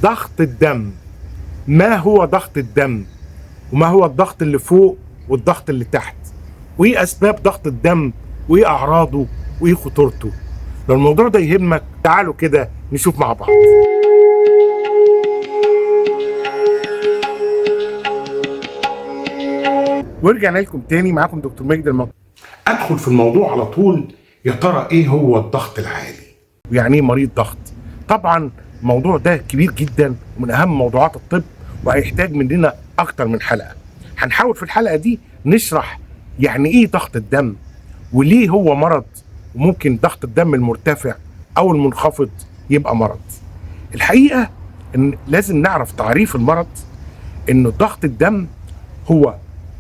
ضغط الدم. ما هو ضغط الدم؟ وما هو الضغط اللي فوق والضغط اللي تحت؟ وايه اسباب ضغط الدم؟ وايه اعراضه؟ وايه خطورته؟ لو الموضوع ده يهمك تعالوا كده نشوف مع بعض. ورجعنا لكم تاني، معاكم دكتور مجدي المطر. ادخل في الموضوع على طول. يا ترى ايه هو الضغط العالي؟ ويعني ايه مريض ضغط؟ طبعا الموضوع ده كبير جدا ومن اهم موضوعات الطب، وهيحتاج مننا اكتر من حلقه. هنحاول في الحلقه دي نشرح يعني ايه ضغط الدم، وليه هو مرض، وممكن ضغط الدم المرتفع او المنخفض يبقى مرض. الحقيقه ان لازم نعرف تعريف المرض، ان ضغط الدم هو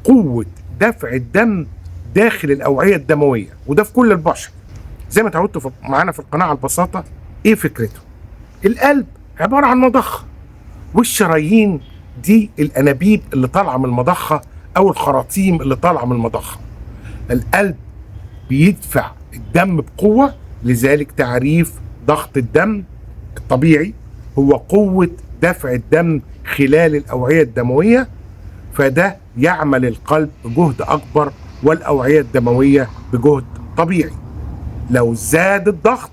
قوه دفع الدم داخل الاوعيه الدمويه، وده في كل البشر. زي ما اتعودتوا معانا في القناه على البساطه. ايه فكرته؟ القلب عباره عن مضخه، والشرايين دي الانابيب اللي طالعه من المضخه او الخراطيم اللي طالعه من المضخه. القلب بيدفع الدم بقوه، لذلك تعريف ضغط الدم الطبيعي هو قوه دفع الدم خلال الاوعيه الدمويه، فده يعمل القلب بجهد اكبر والاوعيه الدمويه بجهد طبيعي. لو زاد الضغط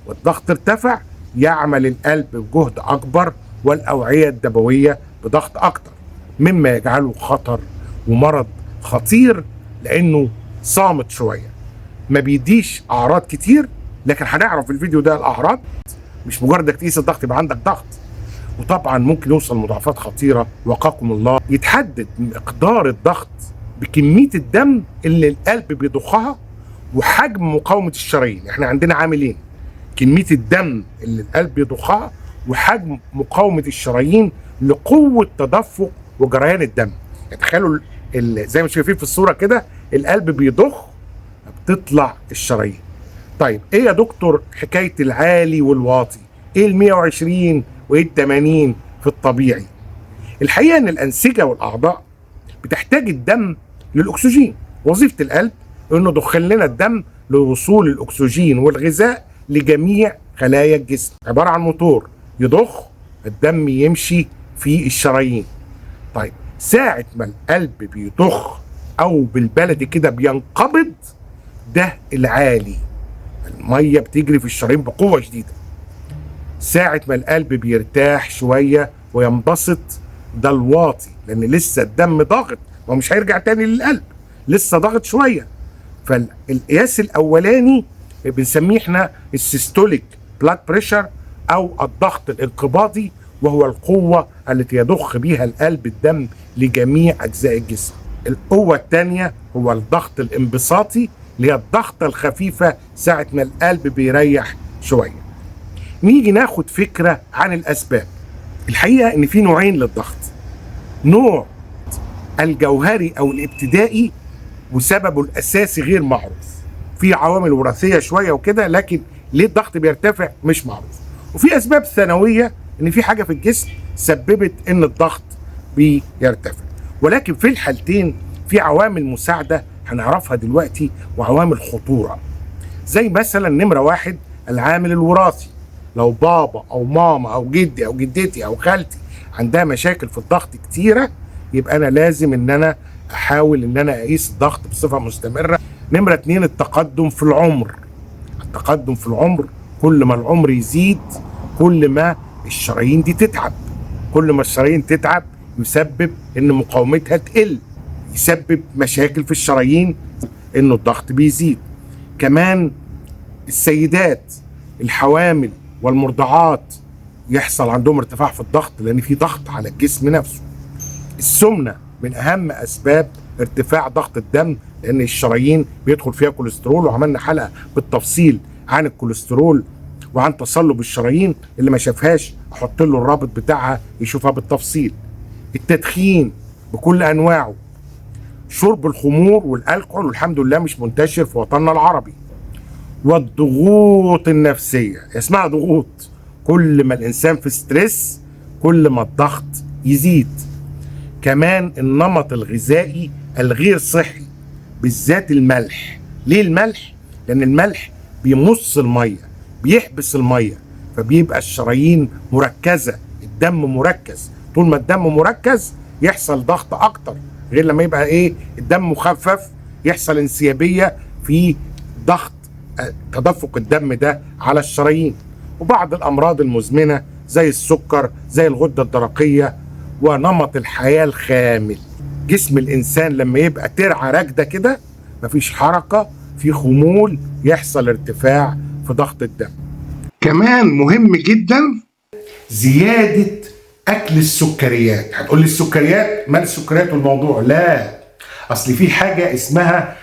والضغط ارتفع يعمل القلب بجهد اكبر والاوعيه الدمويه بضغط اكتر، مما يجعله خطر ومرض خطير، لانه صامت شويه ما بيديش اعراض كتير. لكن هنعرف في الفيديو ده الاعراض، مش مجرد انك تقيس الضغط يبقى عندك ضغط. وطبعا ممكن يوصل لمضاعفات خطيره وقاكم الله. يتحدد مقدار الضغط بكميه الدم اللي القلب بيضخها وحجم مقاومه الشرايين. احنا عندنا عاملين: كميه الدم اللي القلب بيضخها وحجم مقاومه الشرايين لقوه تدفق وجريان الدم. يعني تخيلوا زي ما شايفين في الصوره كده، القلب بيضخ بتطلع الشرايين. طيب ايه يا دكتور حكايه العالي والواطي؟ ايه ال 120 وايه ال 80 في الطبيعي؟ الحقيقه ان الانسجه والاعضاء بتحتاج الدم للاكسجين. وظيفه القلب انه يضخ لنا الدم لوصول الاكسجين والغذاء لجميع خلايا الجسم. عباره عن موتور يضخ الدم يمشي في الشرايين. طيب ساعه ما القلب بيضخ او بالبلدي كده بينقبض، ده العالي، الميه بتجري في الشرايين بقوه شديده. ساعه ما القلب بيرتاح شويه وينبسط، ده الواطي، لان لسه الدم ضاغط ومش هيرجع تاني للقلب، لسه ضاغط شويه. فالقياس الاولاني بنسميه احنا السيستوليك بلاد بريشر او الضغط الانقباضي، وهو القوه التي يضخ بها القلب الدم لجميع اجزاء الجسم. القوه الثانيه هو الضغط الانبساطي، اللي هي الضغطه الخفيفه ساعه ما القلب بيريح شويه. نيجي ناخد فكره عن الاسباب. الحقيقه ان في نوعين للضغط: نوع الجوهري او الابتدائي وسببه الاساسي غير معروف، في عوامل وراثيه شويه وكده، لكن ليه الضغط بيرتفع مش معروف. وفي اسباب ثانويه، ان في حاجه في الجسم سببت ان الضغط بيرتفع. ولكن في الحالتين في عوامل مساعده هنعرفها دلوقتي وعوامل خطوره. زي مثلا نمره واحد العامل الوراثي. لو بابا او ماما او جدي او جدتي او خالتي عندها مشاكل في الضغط كتيره، يبقى انا لازم ان انا احاول ان انا اقيس الضغط بصفه مستمره. نمره اتنين التقدم في العمر. التقدم في العمر، كل ما العمر يزيد كل ما الشرايين دي تتعب. كل ما الشرايين تتعب يسبب ان مقاومتها تقل، يسبب مشاكل في الشرايين، انه الضغط بيزيد. كمان السيدات الحوامل والمرضعات يحصل عندهم ارتفاع في الضغط، لان في ضغط على الجسم نفسه. السمنه من اهم اسباب ارتفاع ضغط الدم، لان الشرايين بيدخل فيها كوليسترول، وعملنا حلقه بالتفصيل عن الكوليسترول وعن تصلب الشرايين. اللي ما شافهاش احط له الرابط بتاعها يشوفها بالتفصيل. التدخين بكل انواعه، شرب الخمور والالكحول والحمد لله مش منتشر في وطننا العربي. والضغوط النفسيه، اسمها ضغوط، كل ما الانسان في ستريس كل ما الضغط يزيد. كمان النمط الغذائي الغير صحي، بالذات الملح. ليه الملح؟ لان الملح بيمص الميه، بيحبس الميه، فبيبقى الشرايين مركزه، الدم مركز. طول ما الدم مركز يحصل ضغط اكتر، غير لما يبقى ايه الدم مخفف يحصل انسيابيه في ضغط تدفق الدم ده على الشرايين. وبعض الامراض المزمنه زي السكر، زي الغده الدرقيه، ونمط الحياه الخامل. جسم الانسان لما يبقى ترعه راكده كده مفيش حركه، في خمول، يحصل ارتفاع في ضغط الدم. كمان مهم جدا زياده اكل السكريات. هتقول لي السكريات، مال السكريات والموضوع؟ لا، اصل في حاجه اسمها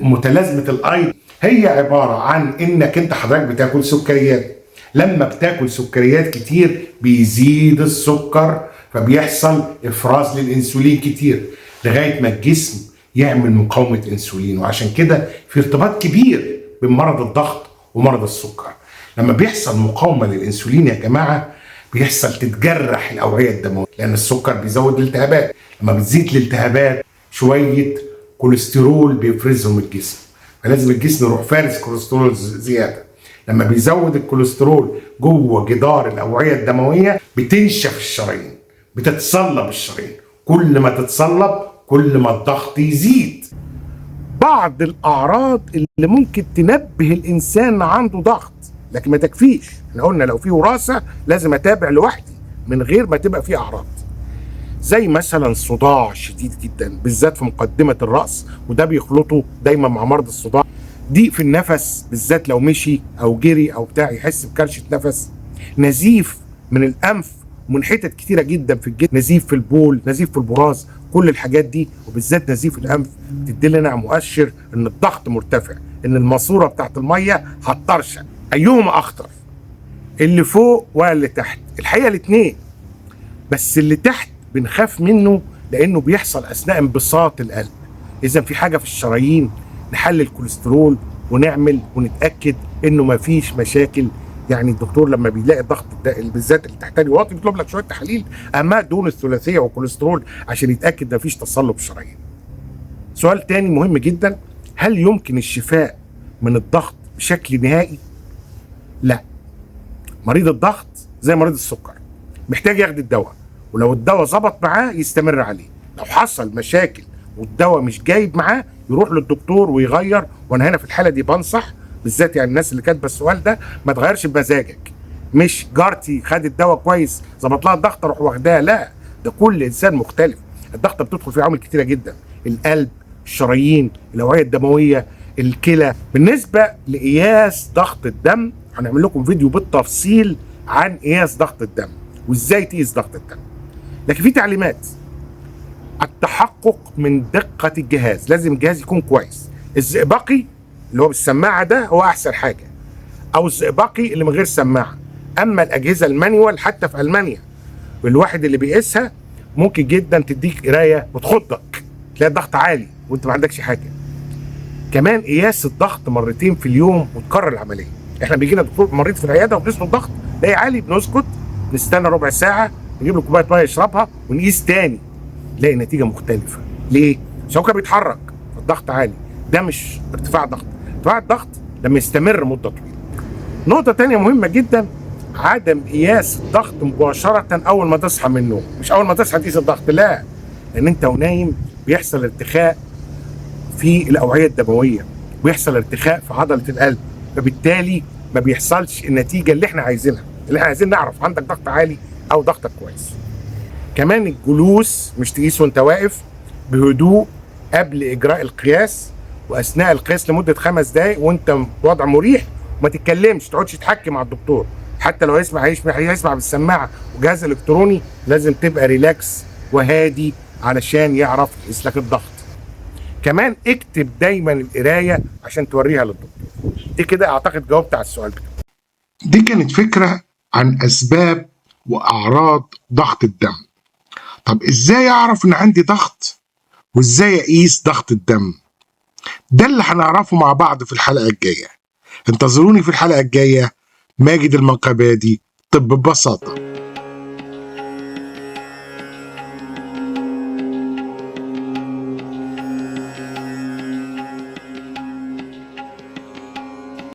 متلازمه الايض، هي عباره عن انك انت حضرتك بتاكل سكريات. لما بتاكل سكريات كتير بيزيد السكر، فبيحصل افراز للانسولين كتير لغايه ما الجسم يعمل مقاومه انسولين. وعشان كده في ارتباط كبير بين مرض الضغط ومرض السكر. لما بيحصل مقاومه للانسولين يا جماعه بيحصل تتجرح الاوعيه الدمويه، لان السكر بيزود الالتهابات. لما بتزيد الالتهابات شويه كوليسترول بيفرزهم الجسم، فلازم الجسم يروح فارس كوليسترول زياده. لما بيزود الكوليسترول جوه جدار الاوعيه الدمويه بتنشف الشرايين، بتتصلب الشرايين. كل ما تتصلب كل ما الضغط يزيد. بعض الاعراض اللي ممكن تنبه الانسان عنده ضغط لكن ما تكفيش. احنا قلنا لو في وراثه لازم اتابع لوحدي من غير ما تبقى في اعراض، زي مثلا صداع شديد جدا بالذات في مقدمه الراس، وده بيخلطوا دايما مع مرض الصداع. ضيق في النفس بالذات لو مشي او جري او بتاع يحس بكرشه نفس. نزيف من الانف ومن حتت كتيره جدا في الجسم، نزيف في البول، نزيف في البراز. كل الحاجات دي وبالذات نزيف الانف بتدي لنا مؤشر ان الضغط مرتفع، ان الماسوره بتاعت الميه هتطرشق. ايهما اخطر، اللي فوق ولا اللي تحت؟ الحقيقه الاثنين، بس اللي تحت بنخاف منه لانه بيحصل اثناء انبساط القلب. اذا في حاجه في الشرايين نحلل الكوليسترول ونعمل ونتاكد انه ما فيش مشاكل. يعني الدكتور لما بيلاقي الضغط بالذات اللي تحتاني واطي بيطلب لك شويه تحاليل اهمها الدهون الثلاثيه والكوليسترول عشان يتاكد ما فيش تصلب شرايين. سؤال تاني مهم جدا، هل يمكن الشفاء من الضغط بشكل نهائي؟ لا. مريض الضغط زي مريض السكر محتاج ياخد الدواء، ولو الدواء ظبط معاه يستمر عليه. لو حصل مشاكل والدواء مش جايب معاه يروح للدكتور ويغير. وانا هنا في الحاله دي بنصح بالذات يعني الناس اللي كاتبه السؤال ده ما تغيرش بمزاجك. مش جارتي خدت الدواء كويس ظبط لها الضغط اروح واخداه، لا، ده كل انسان مختلف. الضغط بتدخل فيه عوامل كتيره جدا، القلب، الشرايين، الاوعيه الدمويه، الكلى. بالنسبه لقياس ضغط الدم هنعمل لكم فيديو بالتفصيل عن قياس ضغط الدم وازاي تقيس ضغط الدم. لكن في تعليمات. التحقق من دقه الجهاز، لازم الجهاز يكون كويس. الزئبقي اللي هو بالسماعه ده هو احسن حاجه، او الزئبقي اللي من غير سماعه. اما الاجهزه المانيوال حتى في المانيا الواحد اللي بيقيسها ممكن جدا تديك قرايه وتخضك، تلاقي الضغط عالي وانت ما عندكش حاجه. كمان قياس الضغط مرتين في اليوم وتكرر العمليه. احنا بيجي لنا دكتور مريض في العياده وبنقيس له الضغط تلاقي عالي، بنسكت نستنى ربع ساعه نجيب له كوبايه ميه يشربها ونقيس تاني نلاقي نتيجه مختلفه. ليه؟ عشان هو كان بيتحرك الضغط عالي. ده مش ارتفاع ضغط. ارتفاع الضغط لما يستمر مده طويله. نقطه تانيه مهمه جدا، عدم قياس الضغط مباشره اول ما تصحى من النوم. مش اول ما تصحى تقيس الضغط، لا، لان انت ونايم بيحصل ارتخاء في الاوعيه الدمويه ويحصل ارتخاء في عضله القلب، فبالتالي ما بيحصلش النتيجه اللي احنا عايزينها. اللي احنا عايزين نعرف عندك ضغط عالي او ضغطك كويس. كمان الجلوس مش تقيس وانت واقف، بهدوء قبل اجراء القياس واثناء القياس لمده 5 دقائق وانت وضع مريح، وما تتكلمش، تقعدش تحكي مع الدكتور. حتى لو هيسمع بالسماعه وجهاز الكتروني لازم تبقى ريلاكس وهادي علشان يعرف يقيس لك الضغط. كمان اكتب دايما القرايه عشان توريها للدكتور. دي كده اعتقد جاوبت على السؤال بتاعك. دي كانت فكره عن اسباب واعراض ضغط الدم. طب ازاي اعرف ان عندي ضغط وازاي اقيس ضغط الدم؟ ده اللي هنعرفه مع بعض في الحلقه الجايه. انتظروني في الحلقه الجايه. ماجد المنقبادي، طب ببساطه.